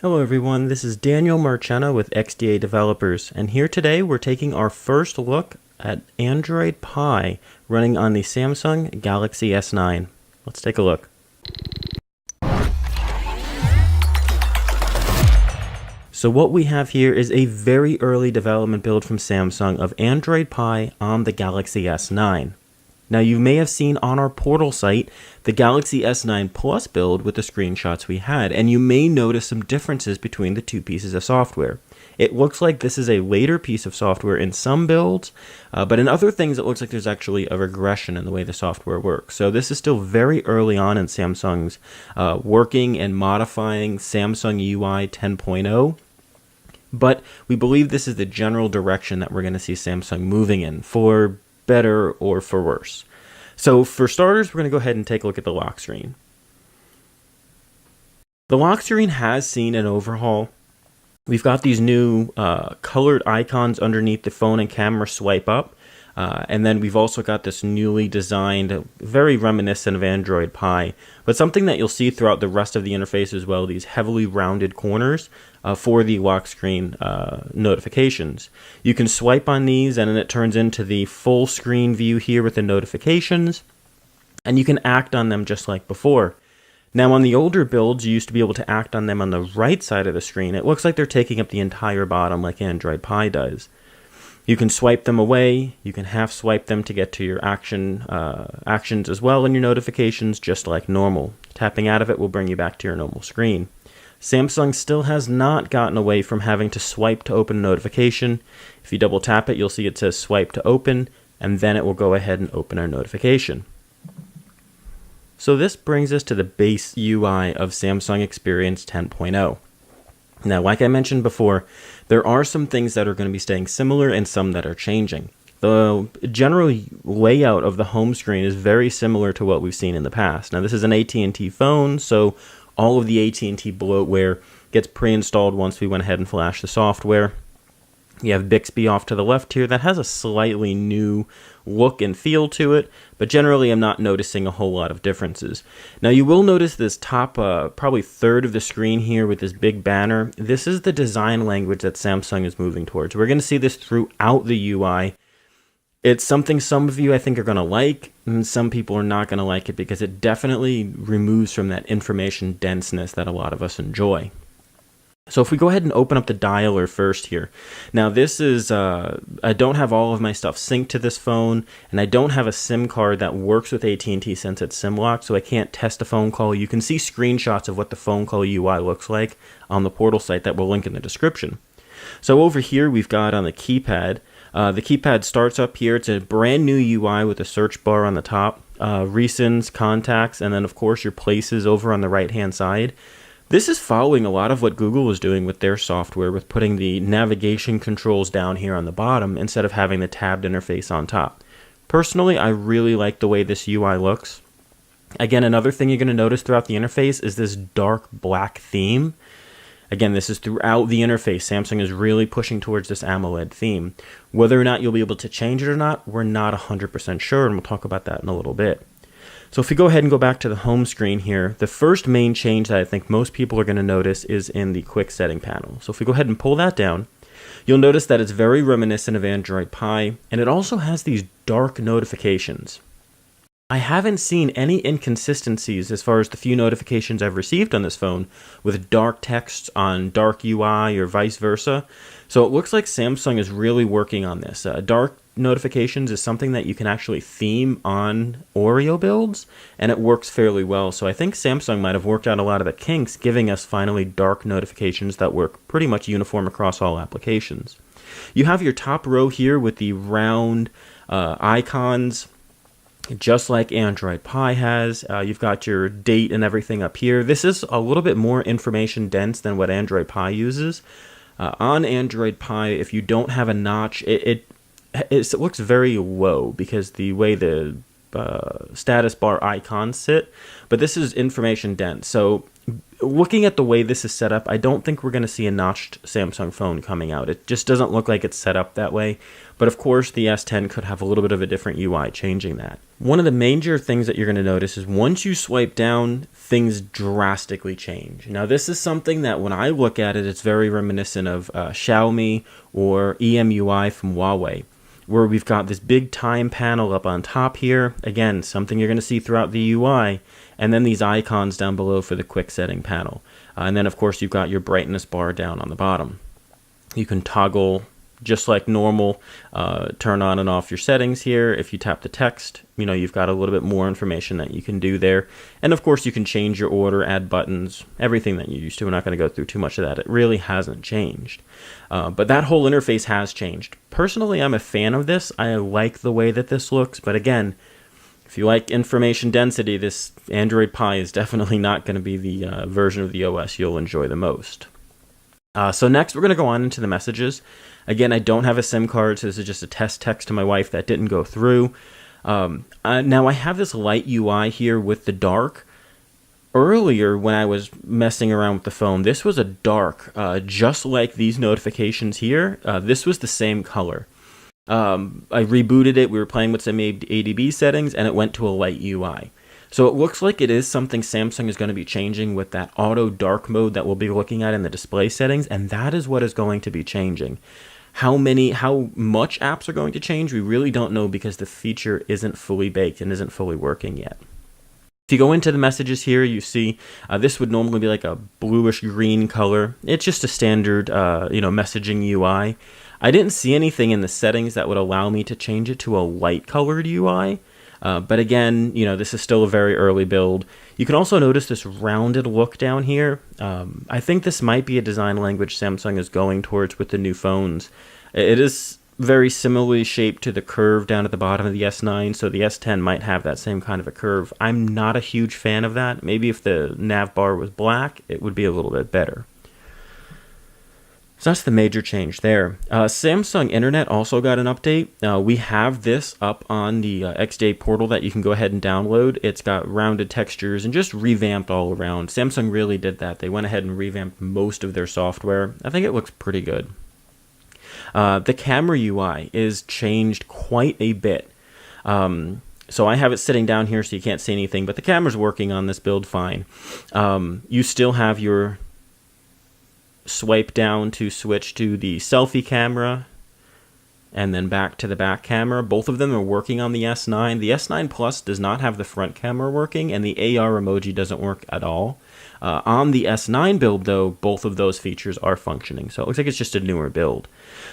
Hello everyone, this is Daniel Marchena with XDA Developers, and here today we're taking our first look at Android Pie running on the Samsung Galaxy S9. Let's take a look. So what we have here is a very early development build from Samsung of Android Pie on the Galaxy S9. Now you may have seen on our portal site the Galaxy S9 Plus build with the screenshots we had, and you may notice some differences between the two pieces of software. It looks like this is a later piece of software in some builds, but in other things it looks like there's actually a regression in the way the software works. So this is still very early on in Samsung's working and modifying Samsung UI 10.0. But we believe this is the general direction that we're going to see Samsung moving in, for better or for worse. So for starters, we're going to go ahead and take a look at the lock screen. The lock screen has seen an overhaul. We've got these new colored icons underneath the phone and camera swipe up. And then we've also got this newly designed, very reminiscent of Android Pie, but something that you'll see throughout the rest of the interface as well, these heavily rounded corners for the lock screen notifications. You can swipe on these and then it turns into the full screen view here with the notifications, and you can act on them just like before. Now on the older builds, you used to be able to act on them on the right side of the screen. It looks like they're taking up the entire bottom like Android Pie does. You can swipe them away, you can half swipe them to get to your actions as well and your notifications just like normal. Tapping out of it will bring you back to your normal screen. Samsung still has not gotten away from having to swipe to open a notification. If you double tap it, you'll see it says swipe to open, and then it will go ahead and open our notification. So this brings us to the base UI of Samsung Experience 10.0. Now, like I mentioned before, there are some things that are going to be staying similar and some that are changing. The general layout of the home screen is very similar to what we've seen in the past. Now, this is an AT&T phone, so all of the AT&T bloatware gets pre-installed once we went ahead and flashed the software. You have Bixby off to the left here. That has a slightly new look and feel to it, but generally I'm not noticing a whole lot of differences. Now you will notice this top probably third of the screen here with this big banner. This is the design language that Samsung is moving towards. We're going to see this throughout the UI. It's something some of you I think are going to like, and some people are not going to like it because it definitely removes from that information denseness that a lot of us enjoy. So if we go ahead and open up the dialer first here. Now this is, I don't have all of my stuff synced to this phone, and I don't have a SIM card that works with AT&T since it's SIM locked, so I can't test a phone call. You can see screenshots of what the phone call UI looks like on the portal site that we'll link in the description. So over here we've got on the keypad, the keypad starts up here. It's a brand new UI with a search bar on the top, recents, contacts, and then of course your places over on the right hand side. This is following a lot of what Google is doing with their software, with putting the navigation controls down here on the bottom instead of having the tabbed interface on top. Personally, I really like the way this UI looks. Again, another thing you're going to notice throughout the interface is this dark black theme. Again, this is throughout the interface. Samsung is really pushing towards this AMOLED theme. Whether or not you'll be able to change it or not, we're not 100% sure, and we'll talk about that in a little bit. So if we go ahead and go back to the home screen here, the first main change that I think most people are going to notice is in the quick setting panel. So if we go ahead and pull that down, you'll notice that it's very reminiscent of Android Pie, and it also has these dark notifications. I haven't seen any inconsistencies as far as the few notifications I've received on this phone with dark text on dark UI or vice versa. So it looks like Samsung is really working on this. Dark notifications is something that you can actually theme on Oreo builds, and it works fairly well. So I think Samsung might have worked out a lot of the kinks, giving us finally dark notifications that work pretty much uniform across all applications. You have your top row here with the round icons, just like Android Pie has. You've got your date and everything up here. This is a little bit more information dense than what Android Pie uses. On Android Pie, if you don't have a notch, it looks very low because the way the status bar icons sit, but this is information dense. So looking at the way this is set up, I don't think we're going to see a notched Samsung phone coming out. It just doesn't look like it's set up that way. But of course, the S10 could have a little bit of a different UI changing that. One of the major things that you're going to notice is once you swipe down, things drastically change. Now, this is something that when I look at it, it's very reminiscent of Xiaomi or EMUI from Huawei, where we've got this big time panel up on top here. Again, something you're going to see throughout the UI. And then these icons down below for the quick setting panel. And then, of course, you've got your brightness bar down on the bottom. You can toggle just like normal, turn on and off your settings here. If you tap the text, you've got a little bit more information that you can do there. And, of course, you can change your order, add buttons, everything that you used to. We're not going to go through too much of that. It really hasn't changed. But that whole interface has changed. Personally, I'm a fan of this. I like the way that this looks. But, again, if you like information density, this Android Pie is definitely not going to be the version of the OS you'll enjoy the most. So next, we're going to go on into the messages. Again, I don't have a SIM card, so this is just a test text to my wife that didn't go through. Now, I have this light UI here with the dark. Earlier, when I was messing around with the phone, this was a dark, just like these notifications here. This was the same color. I rebooted it, we were playing with some ADB settings, and it went to a light UI. So it looks like it is something Samsung is going to be changing with that auto dark mode that we'll be looking at in the display settings, and that is what is going to be changing. How much apps are going to change, we really don't know because the feature isn't fully baked and isn't fully working yet. If you go into the messages here, you see this would normally be like a bluish green color. It's just a standard messaging UI. I didn't see anything in the settings that would allow me to change it to a light colored UI. But again, this is still a very early build. You can also notice this rounded look down here. I think this might be a design language Samsung is going towards with the new phones. It is very similarly shaped to the curve down at the bottom of the S9, so the S10 might have that same kind of a curve. I'm not a huge fan of that. Maybe if the nav bar was black, it would be a little bit better. So that's the major change there. Samsung Internet also got an update. We have this up on the XDA portal that you can go ahead and download. It's got rounded textures and just revamped all around. Samsung really did that. They went ahead and revamped most of their software. I think it looks pretty good. The camera UI is changed quite a bit. So I have it sitting down here so you can't see anything, but the camera's working on this build fine. You still have your swipe down to switch to the selfie camera and then back to the back camera. Both of them are working on the S9. The S9 Plus does not have the front camera working, and the AR emoji doesn't work at all. On the S9 build, though, both of those features are functioning, so it looks like it's just a newer build.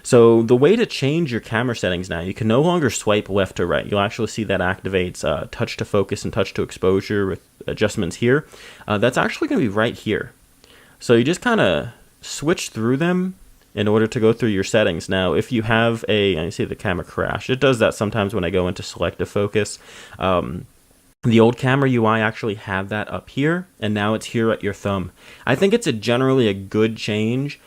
So the way to change your camera settings now, you can no longer swipe left to right. You'll actually see that activates touch to focus and touch to exposure with adjustments here. That's actually going to be right here. So you just kind of switch through them in order to go through your settings. Now, if you have I see the camera crash. It does that sometimes when I go into selective focus. The old camera UI actually had that up here, and now it's here at your thumb. I think it's generally a good change.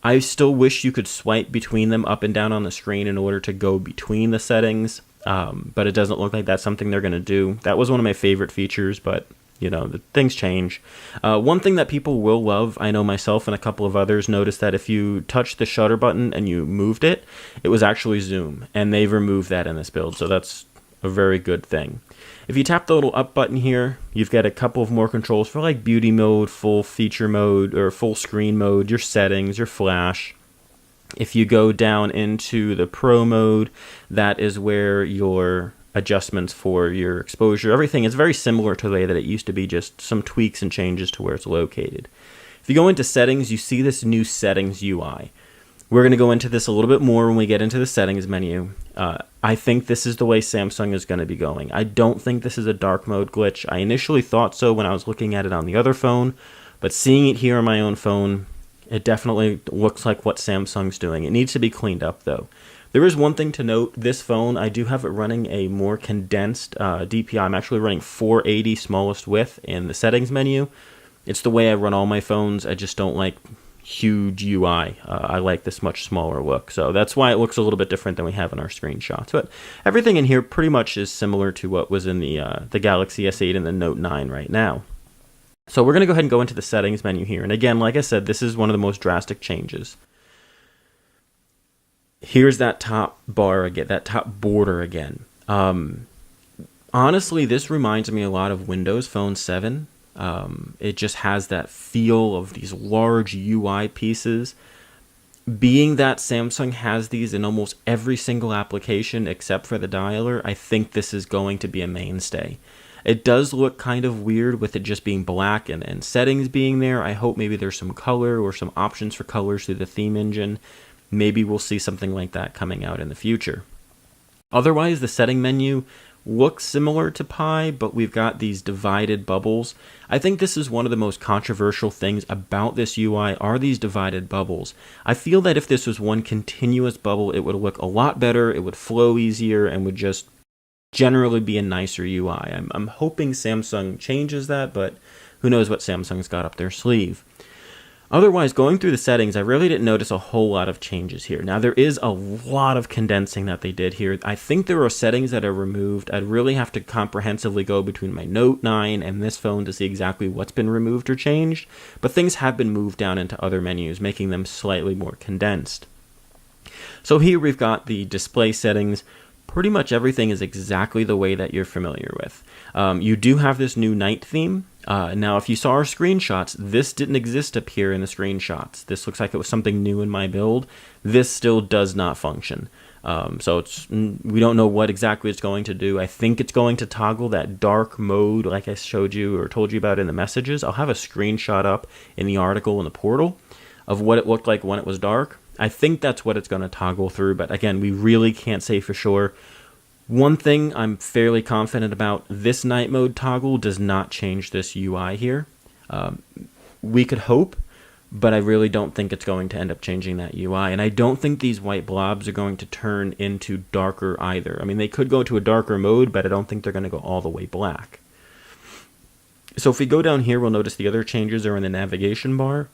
I still wish you could swipe between them up and down on the screen in order to go between the settings, but it doesn't look like that's something they're going to do. That was one of my favorite features, but the things change. One thing that people will love, I know myself and a couple of others noticed that if you touch the shutter button and you moved it, it was actually zoom, and they've removed that in this build, so that's a very good thing. If you tap the little up button here, you've got a couple of more controls for like beauty mode, full feature mode, or full screen mode, your settings, your flash. If you go down into the pro mode, that is where your adjustments for your exposure, everything is very similar to the way that it used to be, just some tweaks and changes to where it's located. If you go into settings, you see this new settings UI. We're going to go into this a little bit more when we get into the settings menu. I think this is the way Samsung is going to be going. I don't think this is a dark mode glitch. I initially thought so when I was looking at it on the other phone, but seeing it here on my own phone, it definitely looks like what Samsung's doing. It needs to be cleaned up, though. There is one thing to note. This phone, I do have it running a more condensed DPI. I'm actually running 480 smallest width in the settings menu. It's the way I run all my phones. I just don't like huge UI. I like this much smaller look. So that's why it looks a little bit different than we have in our screenshots. But everything in here pretty much is similar to what was in the Galaxy S8 and the Note 9 right now. So we're going to go ahead and go into the settings menu here. And again, like I said, this is one of the most drastic changes. Here's that top bar again, that top border again. Honestly, this reminds me a lot of Windows Phone 7. It just has that feel of these large UI pieces. Being that Samsung has these in almost every single application except for the dialer, I think this is going to be a mainstay. It does look kind of weird with it just being black and settings being there. I hope maybe there's some color or some options for colors through the theme engine. Maybe we'll see something like that coming out in the future. Otherwise, the setting menu looks similar to Pi, but we've got these divided bubbles. I think this is one of the most controversial things about this UI are these divided bubbles. I feel that if this was one continuous bubble, it would look a lot better, it would flow easier, and would just generally be a nicer UI. I'm hoping Samsung changes that, but who knows what Samsung's got up their sleeve. Otherwise, going through the settings, I really didn't notice a whole lot of changes here. Now, there is a lot of condensing that they did here. I think there are settings that are removed. I'd really have to comprehensively go between my Note 9 and this phone to see exactly what's been removed or changed, but things have been moved down into other menus, making them slightly more condensed. So here we've got the display settings. Pretty much everything is exactly the way that you're familiar with. You do have this new night theme. Now, if you saw our screenshots, this didn't exist up here in the screenshots. This looks like it was something new in my build. This still does not function. So we don't know what exactly it's going to do. I think it's going to toggle that dark mode like I showed you or told you about in the messages. I'll have a screenshot up in the article in the portal of what it looked like when it was dark. I think that's what it's going to toggle through, but again, we really can't say for sure. One thing I'm fairly confident about, this night mode toggle does not change this UI here. We could hope, but I really don't think it's going to end up changing that UI, and I don't think these white blobs are going to turn into darker either. I mean, they could go to a darker mode, but I don't think they're going to go all the way black. So if we go down here, we'll notice the other changes are in the navigation bar.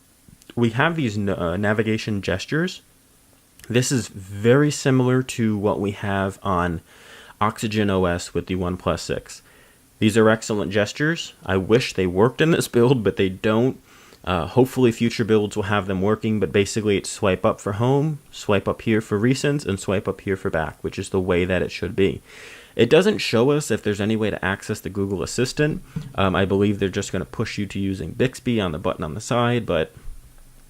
We have these navigation gestures. This is very similar to what we have on Oxygen OS with the OnePlus 6. These are excellent gestures. I wish they worked in this build, but they don't. Hopefully future builds will have them working, but basically it's swipe up for home, swipe up here for recents, and swipe up here for back, which is the way that it should be. It doesn't show us if there's any way to access the Google Assistant. I believe they're just going to push you to using Bixby on the button on the side, but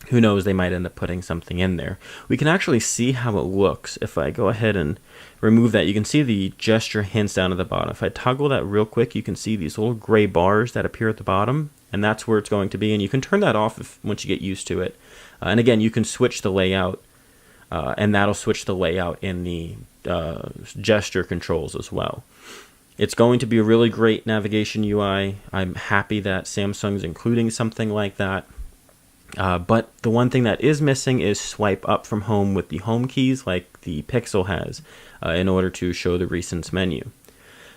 who knows, they might end up putting something in there. We can actually see how it looks. If I go ahead and remove that, you can see the gesture hints down at the bottom. If I toggle that real quick, you can see these little gray bars that appear at the bottom, and that's where it's going to be. And you can turn that off once you get used to it. And again, you can switch the layout, and that'll switch the layout in the gesture controls as well. It's going to be a really great navigation UI. I'm happy that Samsung's including something like that. But the one thing that is missing is swipe up from home with the home keys like the Pixel has in order to show the recents menu.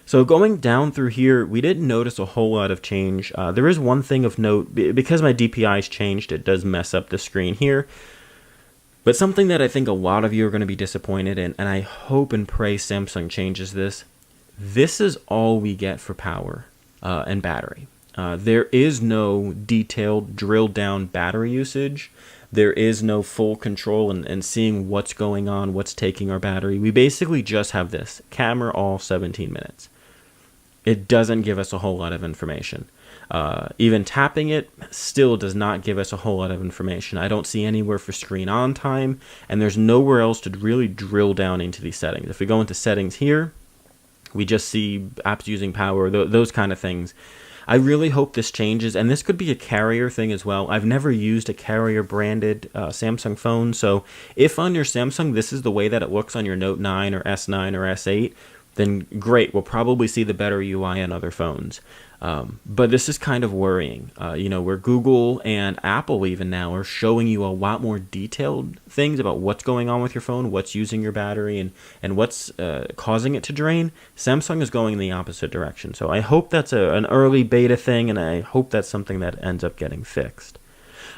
So going down through here, we didn't notice a whole lot of change. There is one thing of note, because my DPI's changed, it does mess up the screen here. But something that I think a lot of you are going to be disappointed in, and I hope and pray Samsung changes this, this is all we get for power and battery. There is no detailed drilled down battery usage. There is no full control and seeing what's going on, what's taking our battery. We basically just have this camera all 17 minutes. It doesn't give us a whole lot of information. Even tapping it still does not give us a whole lot of information. I don't see anywhere for screen on time, and there's nowhere else to really drill down into these settings. If we go into settings here, we just see apps using power, those kind of things. I really hope this changes, and this could be a carrier thing as well. I've never used a carrier-branded Samsung phone, so if on your Samsung this is the way that it looks on your Note 9 or S9 or S8, then great, we'll probably see the better UI on other phones. But this is kind of worrying, where Google and Apple even now are showing you a lot more detailed things about what's going on with your phone, what's using your battery, and what's causing it to drain. Samsung is going in the opposite direction. So I hope that's an early beta thing, and I hope that's something that ends up getting fixed.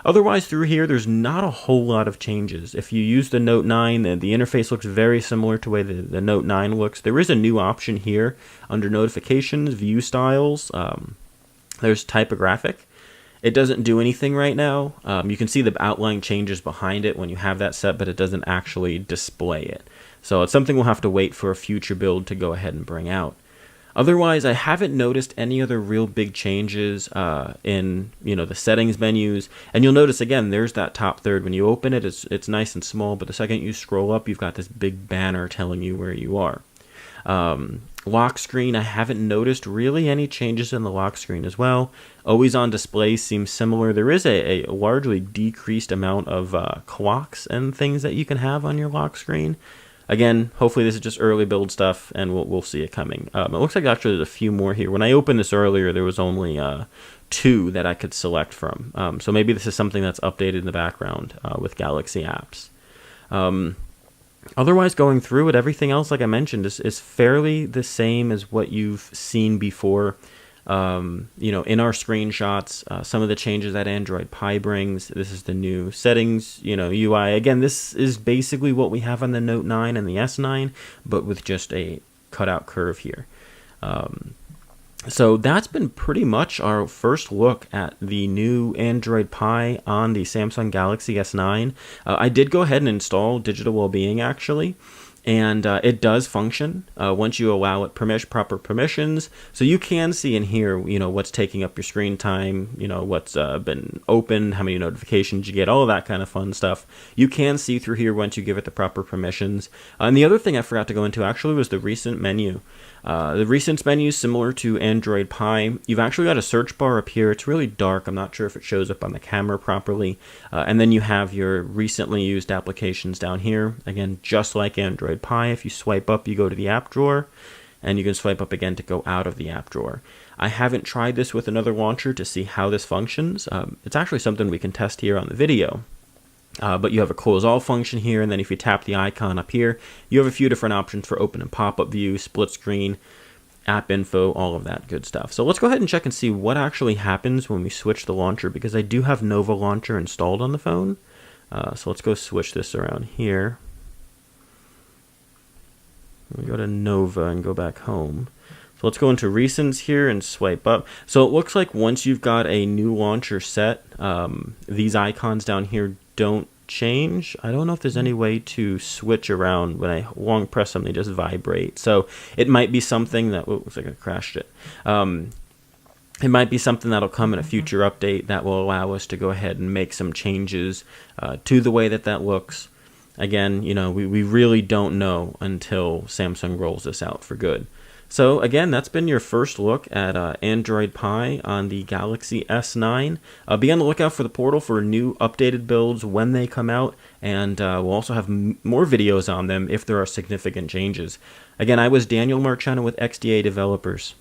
Otherwise, through here, there's not a whole lot of changes. If you use the Note 9, the interface looks very similar to the way the Note 9 looks. There is a new option here under notifications, view styles. There's typographic. It doesn't do anything right now. You can see the outline changes behind it when you have that set, but it doesn't actually display it. So it's something we'll have to wait for a future build to go ahead and bring out. Otherwise, I haven't noticed any other real big changes in the settings menus. And you'll notice again, there's that top third. When you open it, it's nice and small, but the second you scroll up, you've got this big banner telling you where you are. Lock screen, I haven't noticed really any changes in the lock screen as well. Always on display seems similar. There is a largely decreased amount of clocks and things that you can have on your lock screen. Again, hopefully this is just early build stuff, and we'll see it coming. It looks like actually there's a few more here. When I opened this earlier, there was only 2 that I could select from. So maybe this is something that's updated in the background with Galaxy apps. Otherwise, going through it, everything else, like I mentioned, is fairly the same as what you've seen before. In our screenshots, some of the changes that Android Pie brings. This is the new settings, UI. Again, this is basically what we have on the Note 9 and the S9, but with just a cutout curve here. So that's been pretty much our first look at the new Android Pie on the Samsung Galaxy S9. I did go ahead and install Digital Wellbeing, actually. And it does function once you allow it proper permissions. So you can see in here, what's taking up your screen time, what's been open, how many notifications you get, all of that kind of fun stuff. You can see through here once you give it the proper permissions. And the other thing I forgot to go into actually was the recent menu. The recent menu is similar to Android Pie. You've actually got a search bar up here. It's really dark. I'm not sure if it shows up on the camera properly. And then you have your recently used applications down here. Again, just like Android Pie, if you swipe up, you go to the app drawer, and you can swipe up again to go out of the app drawer. I haven't tried this with another launcher to see how this functions. It's actually something we can test here on the video. But you have a close all function here, and then if you tap the icon up here, you have a few different options for open and pop-up view, split screen, app info, all of that good stuff. So let's go ahead and check and see what actually happens when we switch the launcher, because I do have Nova Launcher installed on the phone. So let's go switch this around here. We go to Nova and go back home. So let's go into recents here and swipe up. So it looks like once you've got a new launcher set, these icons down here don't change. I don't know if there's any way to switch around. When I long press them, they just vibrate. So it might be something that, looks like I crashed it. It might be something that'll come in a future update that will allow us to go ahead and make some changes to the way that looks. Again, we really don't know until Samsung rolls this out for good. So again, that's been your first look at Android Pie on the Galaxy S9. Be on the lookout for the portal for new updated builds when they come out, and we'll also have more videos on them if there are significant changes. Again, I was Daniel Marchano with XDA Developers.